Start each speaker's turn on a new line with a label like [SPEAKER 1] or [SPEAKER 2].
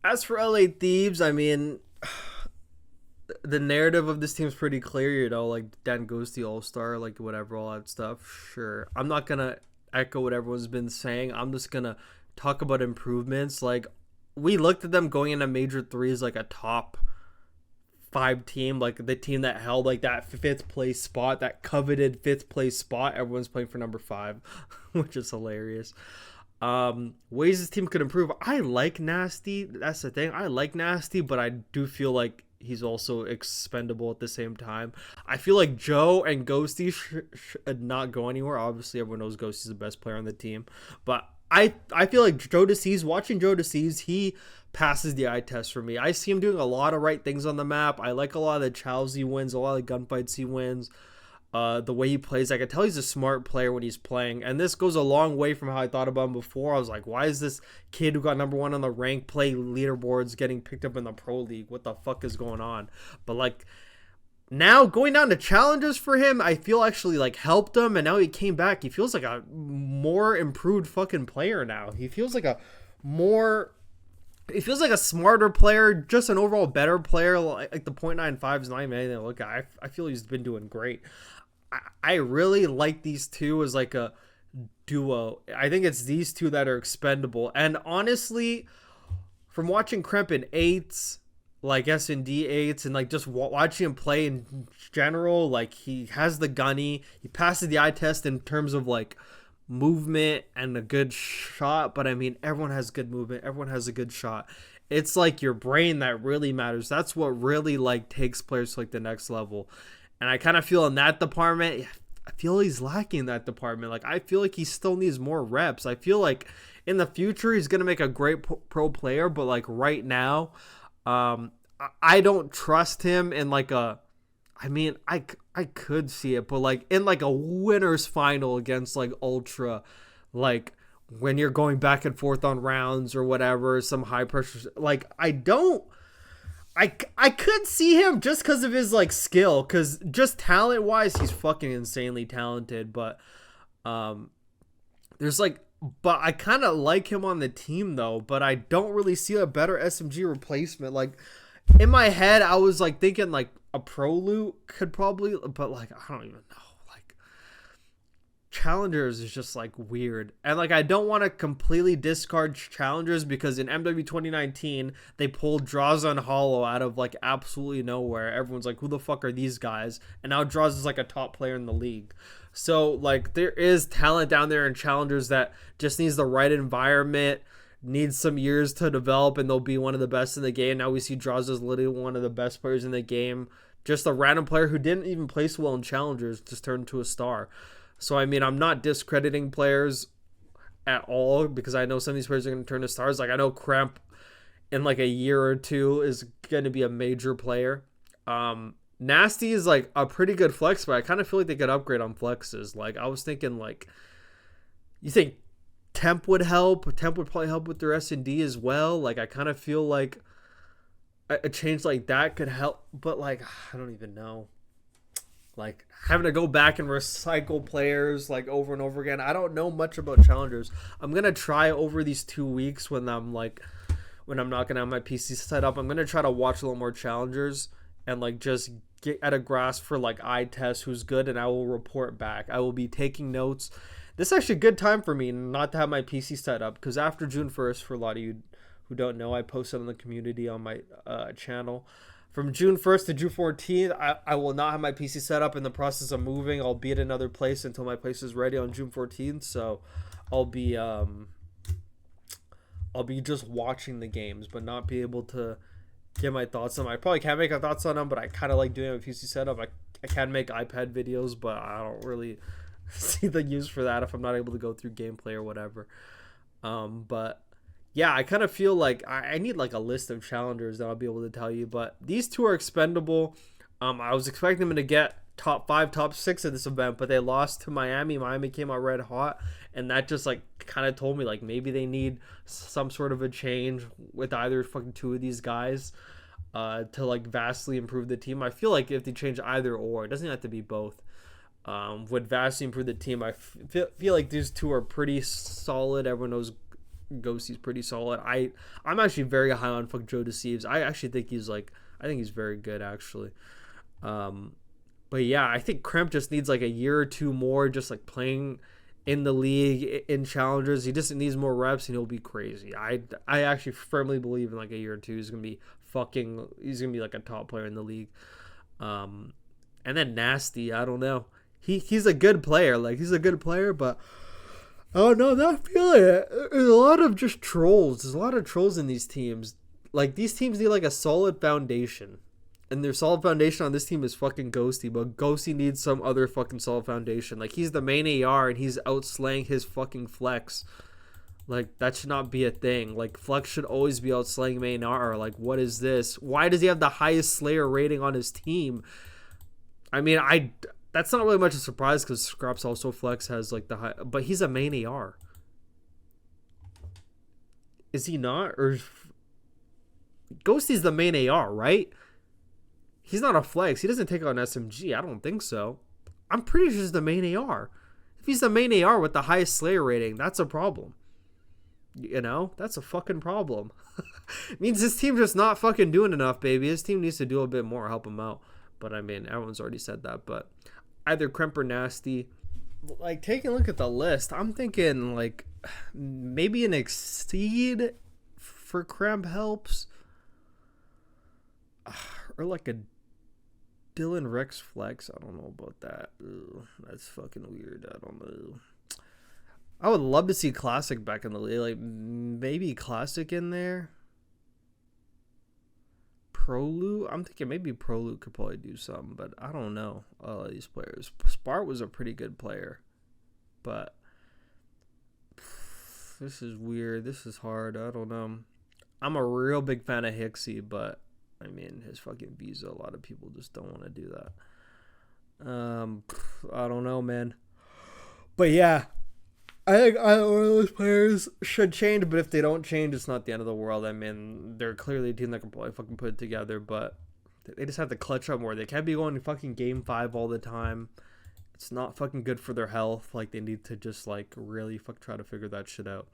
[SPEAKER 1] As for LA Thieves, I mean, the narrative of this team's pretty clear. Like Dan goes the All Star, like whatever, all that stuff. Sure, I'm not gonna echo what everyone's been saying. I'm just gonna talk about improvements. Like we looked at them going into major threes like a top five team, like the team that held like that fifth place spot, that coveted fifth place spot. Everyone's playing for number five, which is hilarious. Ways this team could improve. I like Nasty. That's the thing. I like Nasty, but I do feel like he's also expendable at the same time. I feel like Joe and Ghosty should not go anywhere. Obviously, everyone knows Ghosty's the best player on the team, but I feel like watching Joe DeCease, he passes the eye test for me. I see him doing a lot of right things on the map. I like a lot of the chows he wins, a lot of the gunfights he wins. The way he plays, I can tell he's a smart player when he's playing, and this goes a long way from how I thought about him before. I was like, why is this kid who got number one on the rank play leaderboards getting picked up in the pro league? What the fuck is going on? But like now going down to challenges for him, I feel actually like helped him, and now he came back. He feels like a more improved fucking player now. He feels like a more it feels like a smarter player, just an overall better player. Like the .95 is not even anything to look at. I feel he's been doing great. I really like these two as like a duo. I think it's these two that are expendable. And honestly, from watching Kremp in eights, like S&D eights, and like just watching him play in general, like he has the gunny. He passes the eye test in terms of like movement and a good shot. But I mean, everyone has good movement. Everyone has a good shot. It's like your brain that really matters. That's what really like takes players to like the next level. And I kind of feel in that department, I feel he's lacking in that department. Like, I feel like he still needs more reps. I feel like in the future, he's going to make a great pro player. But, like, right now, I don't trust him in, like, I mean, I could see it. But, like, in, like, a winner's final against, like, Ultra, like, when you're going back and forth on rounds or whatever, some high pressure. Like, I could see him just because of his like skill, because just talent wise he's fucking insanely talented, but there's like but I kind of like him on the team though, but I don't really see a better SMG replacement. Like in my head I was like thinking like a Pro Loot could probably, but like I don't even know. Challengers is just like weird, and like I don't want to completely discard challengers because in MW 2019 they pulled Draws on Hollow out of like absolutely nowhere. Everyone's like, who the fuck are these guys? And now Draws is like a top player in the league. So like there is talent down there in challengers that just needs the right environment, needs some years to develop, and they'll be one of the best in the game. Now we see Draws as literally one of the best players in the game, just a random player who didn't even place well in challengers just turned into a star. So, I mean, I'm not discrediting players at all because I know some of these players are going to turn to stars. Like, I know Cramp in, like, a year or two is going to be a major player. Nasty is, like, a pretty good flex, but I kind of feel like they could upgrade on flexes. Like, I was thinking, like, you think Temp would help? Temp would probably help with their S&D as well. Like, I kind of feel like a change like that could help. But, like, I don't even know. Like having to go back and recycle players like over and over again. I don't know much about challengers. I'm gonna try over these 2 weeks when I'm not gonna have my PC set up. I'm gonna try to watch a little more challengers and like just get at a grasp for like eye test who's good, and I will report back. I will be taking notes. This is actually a good time for me not to have my PC set up because after June 1st, for a lot of you who don't know, I posted on the community on my channel. From June 1st to June 14th, I will not have my PC set up. In the process of moving, I'll be at another place until my place is ready on June 14th. So I'll be just watching the games, but not be able to get my thoughts on them. I probably can't make my thoughts on them, but I kind of like doing a PC setup. I can make iPad videos, but I don't really see the use for that if I'm not able to go through gameplay or whatever. But yeah, I kind of feel like I need like a list of challengers that I'll be able to tell you, but these two are expendable. I was expecting them to get top 5, top 6 at this event, but they lost to Miami. Miami came out red hot, and that just like kind of told me like maybe they need some sort of a change with either fucking two of these guys to like vastly improve the team. I feel like if they change either or, it doesn't have to be both. Would vastly improve the team. I feel like these two are pretty solid. Everyone knows Ghosty's pretty solid. I'm actually very high on fuck Joe Deceives. I actually think I think he's very good actually. Um, but yeah, I think Kremp just needs like a year or two more, just like playing in the league in challengers. He just needs more reps and he'll be crazy. I actually firmly believe in like a year or two he's gonna be like a top player in the league. Um, and then Nasty, I don't know. He's a good player. Like he's a good player, but oh no, I'm not feeling it. There's a lot of just trolls. There's a lot of trolls in these teams. Like these teams need like a solid foundation. And their solid foundation on this team is fucking Ghosty, but Ghosty needs some other fucking solid foundation. Like he's the main AR and he's outslaying his fucking Flex. Like that should not be a thing. Like Flex should always be outslaying main AR. Like what is this? Why does he have the highest Slayer rating on his team? I mean, that's not really much of a surprise because Scraps also Flex has like the high, but he's a main AR. Is he not? Or Ghosty's the main AR, right? He's not a Flex. He doesn't take out an SMG. I don't think so. I'm pretty sure he's the main AR. If he's the main AR with the highest Slayer rating, that's a problem. You know? That's a fucking problem. It means his team's just not fucking doing enough, baby. His team needs to do a bit more, help him out. But I mean, everyone's already said that. But either Kremp or Nasty. Like, taking a look at the list, I'm thinking, like, maybe an Exceed for Kremp helps. Or like a Dylan Rex Flex. I don't know about that. Ugh, that's fucking weird. I don't know. I would love to see Classic back in the league. Like, maybe Classic in there. Prolu? I'm thinking maybe Prolu could probably do something, but I don't know. All of these players. Spart was a pretty good player, but this is weird. This is hard. I don't know. I'm a real big fan of Hixie, but I mean, his fucking visa, a lot of people just don't want to do that. I don't know, man. But yeah, I think either one of those players should change, but if they don't change, it's not the end of the world. I mean, they're clearly a team that can probably fucking put it together, but they just have to clutch up more. They can't be going to fucking game 5 all the time. It's not fucking good for their health. Like, they need to just, like, really try to figure that shit out.